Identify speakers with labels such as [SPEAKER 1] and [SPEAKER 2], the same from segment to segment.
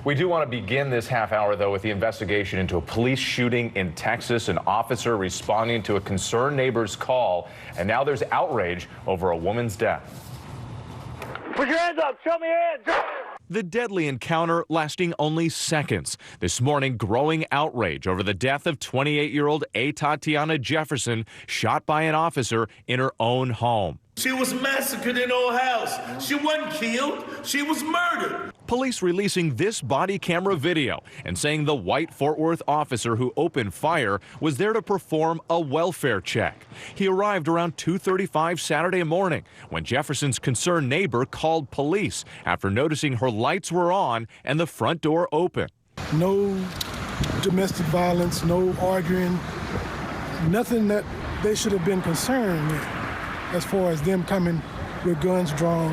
[SPEAKER 1] We do want to begin this half hour, though, with the investigation into a police shooting in Texas. An officer responding to a concerned neighbor's call, and now there's outrage over a woman's death.
[SPEAKER 2] Put your hands up. Show me your hands.
[SPEAKER 1] The deadly encounter lasting only seconds. This morning, growing outrage over the death of 28-year-old Tatiana Jefferson, shot by an officer in her own home.
[SPEAKER 3] She was massacred in her house. She wasn't killed. She was murdered.
[SPEAKER 1] Police releasing this body camera video and saying the white Fort Worth officer who opened fire was there to perform a welfare check. He arrived around 2:35 Saturday morning when Jefferson's concerned neighbor called police after noticing her lights were on and the front door open.
[SPEAKER 4] No domestic violence, no arguing, nothing that they should have been concerned with as far as them coming with guns drawn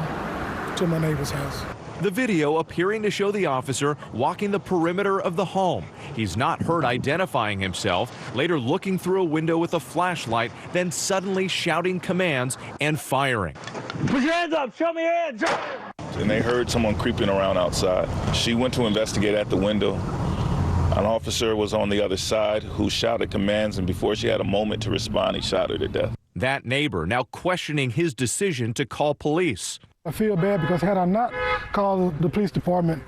[SPEAKER 4] to my neighbor's house.
[SPEAKER 1] The video appearing to show the officer walking the perimeter of the home. He's not heard identifying himself, later looking through a window with a flashlight, then suddenly shouting commands and firing.
[SPEAKER 2] Put your hands up. Show me your hands.
[SPEAKER 3] And they heard someone creeping around outside. She went to investigate at the window. An officer was on the other side who shouted commands, and before she had a moment to respond, he shot her to death.
[SPEAKER 1] That neighbor now questioning his decision to call police.
[SPEAKER 4] I feel bad because had I not called the police department,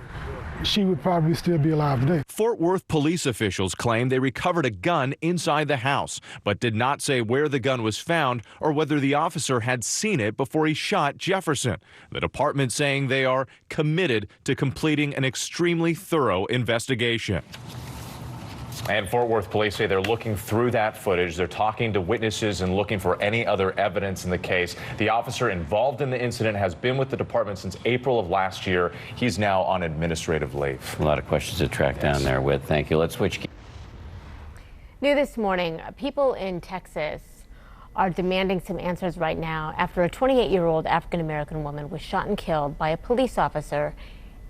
[SPEAKER 4] she would probably still be alive today.
[SPEAKER 1] Fort Worth police officials claim they recovered a gun inside the house, but did not say where the gun was found or whether the officer had seen it before he shot Jefferson. The department saying they are committed to completing an extremely thorough investigation. And Fort Worth police say they're looking through that footage. They're talking to witnesses and looking for any other evidence in the case. The officer involved in the incident has been with the department since April of last year. He's now on administrative leave.
[SPEAKER 5] A lot of questions to track down there with. Thank you. Let's switch.
[SPEAKER 6] New this morning, people in Texas are demanding some answers right now after a 28-year-old African-American woman was shot and killed by a police officer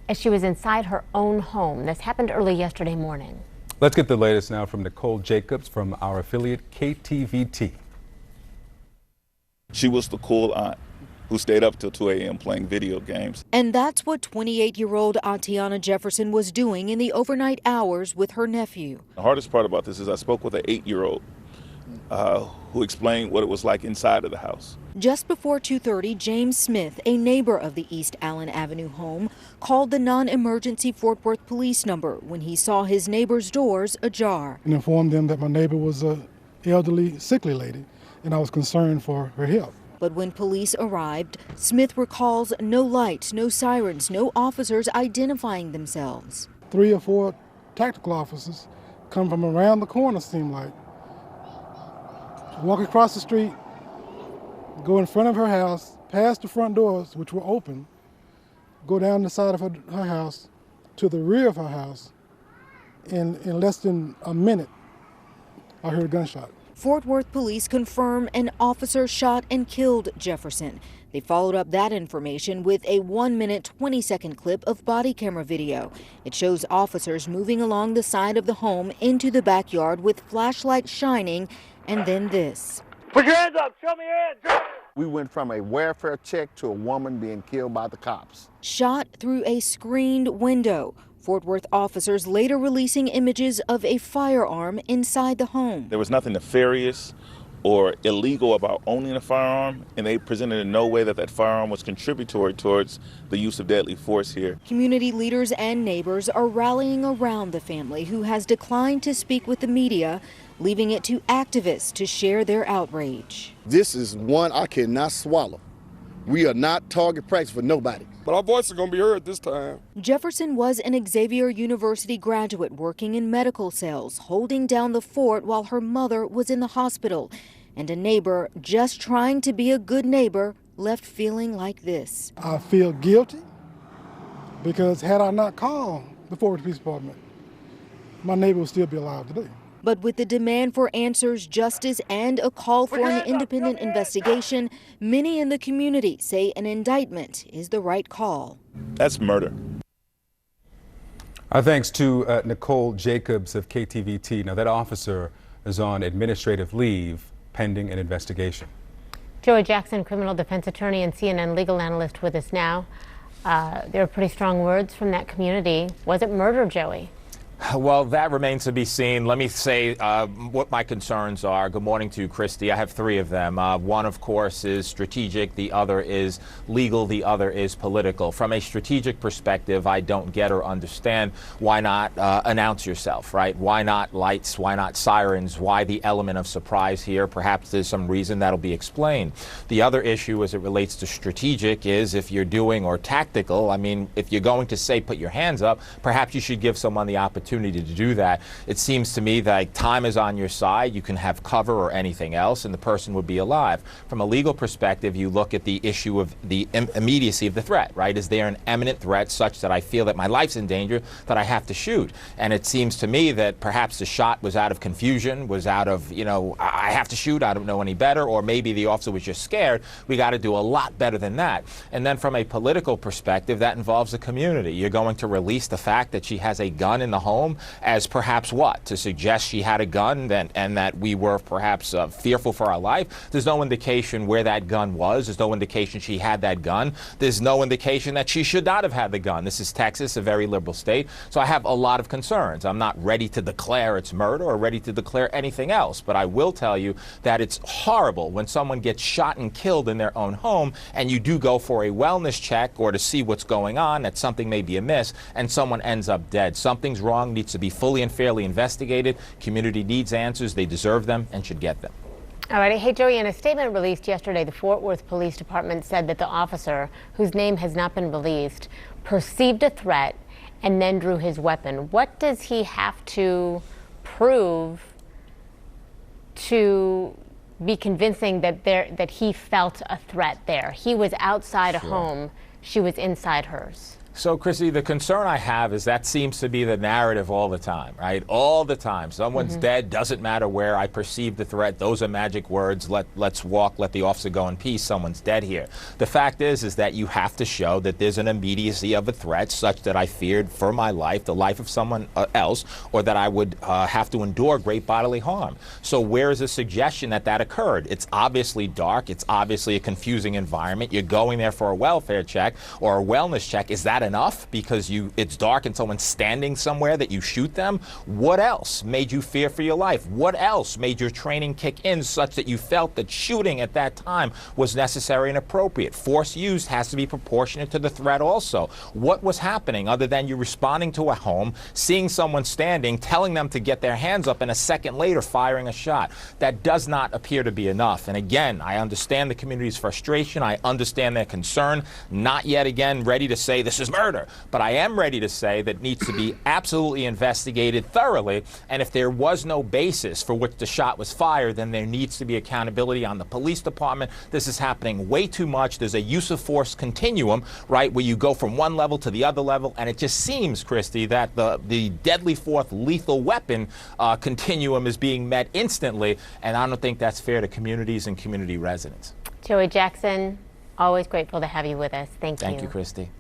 [SPEAKER 6] as she was inside her own home. This happened early yesterday morning.
[SPEAKER 7] Let's get the latest now from Nicole Jacobs from our affiliate KTVT.
[SPEAKER 3] She was the cool aunt who stayed up till 2 a.m. playing video games.
[SPEAKER 8] And that's what 28-year-old Tatiana Jefferson was doing in the overnight hours with her nephew.
[SPEAKER 3] The hardest part about this is I spoke with an 8-year-old who explained what it was like inside of the house.
[SPEAKER 8] Just before 2:30, James Smith, a neighbor of the East Allen Avenue home, called the non-emergency Fort Worth police number when he saw his neighbor's doors ajar.
[SPEAKER 4] And informed them that my neighbor was an elderly, sickly lady, and I was concerned for her health.
[SPEAKER 8] But when police arrived, Smith recalls no lights, no sirens, no officers identifying themselves. 3 or 4
[SPEAKER 4] tactical officers come from around the corner, seemed like. Walk across the street, go in front of her house, past the front doors, which were open, go down the side of her house to the rear of her house. In less than a minute, I heard a gunshot.
[SPEAKER 8] Fort Worth police confirm an officer shot and killed Jefferson. They followed up that information with a 1-minute, 20-second clip of body camera video. It shows officers moving along the side of the home into the backyard with flashlights shining, and then this.
[SPEAKER 2] Put your hands up. Show me your hands.
[SPEAKER 9] We went from a welfare check to a woman being killed by the cops.
[SPEAKER 8] Shot through a screened window. Fort Worth officers later releasing images of a firearm inside the home.
[SPEAKER 3] There was nothing nefarious or illegal about owning a firearm, and they presented in no way that that firearm was contributory towards the use of deadly force here.
[SPEAKER 8] Community leaders and neighbors are rallying around the family who has declined to speak with the media, leaving it to activists to share their outrage.
[SPEAKER 9] This is one I cannot swallow. We are not target practice for nobody.
[SPEAKER 10] But our voice is going to be heard this time.
[SPEAKER 8] Jefferson was an Xavier University graduate working in medical cells, holding down the fort while her mother was in the hospital. And a neighbor, just trying to be a good neighbor, left feeling like this.
[SPEAKER 4] I feel guilty because had I not called the Fort Worth Police Department, my neighbor would still be alive today.
[SPEAKER 8] But with the demand for answers, justice, and a call for an independent investigation, many in the community say an indictment is the right call.
[SPEAKER 3] That's murder.
[SPEAKER 7] Our thanks to Nicole Jacobs of KTVT. Now, that officer is on administrative leave pending an investigation.
[SPEAKER 6] Joey Jackson, criminal defense attorney and CNN legal analyst with us now. There were pretty strong words from that community. Was it murder, Joey?
[SPEAKER 11] Well, that remains to be seen. Let me say what my concerns are. Good morning to you, Christy. I have three of them. One, of course, is strategic. The other is legal. The other is political. From a strategic perspective, I don't get or understand why not announce yourself, right? Why not lights? Why not sirens? Why the element of surprise here? Perhaps there's some reason that'll be explained. The other issue as it relates to strategic is if you're doing or tactical, I mean, if you're going to say put your hands up, perhaps you should give someone the opportunity to do that. It seems to me that time is on your side. You can have cover or anything else, and the person would be alive. From a legal perspective, you look at the issue of the immediacy of the threat, right? Is there an imminent threat such that I feel that my life's in danger, that I have to shoot? And it seems to me that perhaps the shot was out of confusion, was out of, I have to shoot, I don't know any better, or maybe the officer was just scared. We got to do a lot better than that. And then from a political perspective, that involves the community. You're going to release the fact that she has a gun in the home as perhaps what? To suggest she had a gun and that we were perhaps fearful for our life. There's no indication where that gun was. There's no indication she had that gun. There's no indication that she should not have had the gun. This is Texas, a very liberal state. So I have a lot of concerns. I'm not ready to declare it's murder or ready to declare anything else. But I will tell you that it's horrible when someone gets shot and killed in their own home and you do go for a wellness check or to see what's going on, that something may be amiss, and someone ends up dead. Something's wrong, needs to be fully and fairly investigated. Community needs answers. They deserve them and should get them.
[SPEAKER 6] All right. Hey, Joey, in a statement released yesterday, the Fort Worth Police Department said that the officer, whose name has not been released, perceived a threat and then drew his weapon. What does he have to prove to be convincing that he felt a threat there? He was outside a home. She was inside hers.
[SPEAKER 11] So, Chrissy, the concern I have is that seems to be the narrative all the time, right? All the time. Someone's dead, doesn't matter where. I perceive the threat. Those are magic words. Let's walk, let the officer go in peace. Someone's dead here. The fact is that you have to show that there's an immediacy of a threat such that I feared for my life, the life of someone else, or that I would have to endure great bodily harm. So where is the suggestion that that occurred? It's obviously dark. It's obviously a confusing environment. You're going there for a welfare check or a wellness check. Is that enough because it's dark and someone's standing somewhere that you shoot them? What else made you fear for your life? What else made your training kick in such that you felt that shooting at that time was necessary and appropriate? Force used has to be proportionate to the threat also. What was happening other than you responding to a home, seeing someone standing, telling them to get their hands up, and a second later firing a shot? That does not appear to be enough. And again, I understand the community's frustration. I understand their concern. Not yet again ready to say this is murder, but I am ready to say that it needs to be absolutely investigated thoroughly, and if there was no basis for which the shot was fired, then there needs to be accountability on the police department. This is happening way too much. There's a use of force continuum, right, where you go from one level to the other level, and it just seems, Christy, that the deadly fourth lethal weapon continuum is being met instantly, and I don't think that's fair to communities and community residents.
[SPEAKER 6] Joey Jackson, always grateful to have you with us. Thank you.
[SPEAKER 11] Thank you, Christy.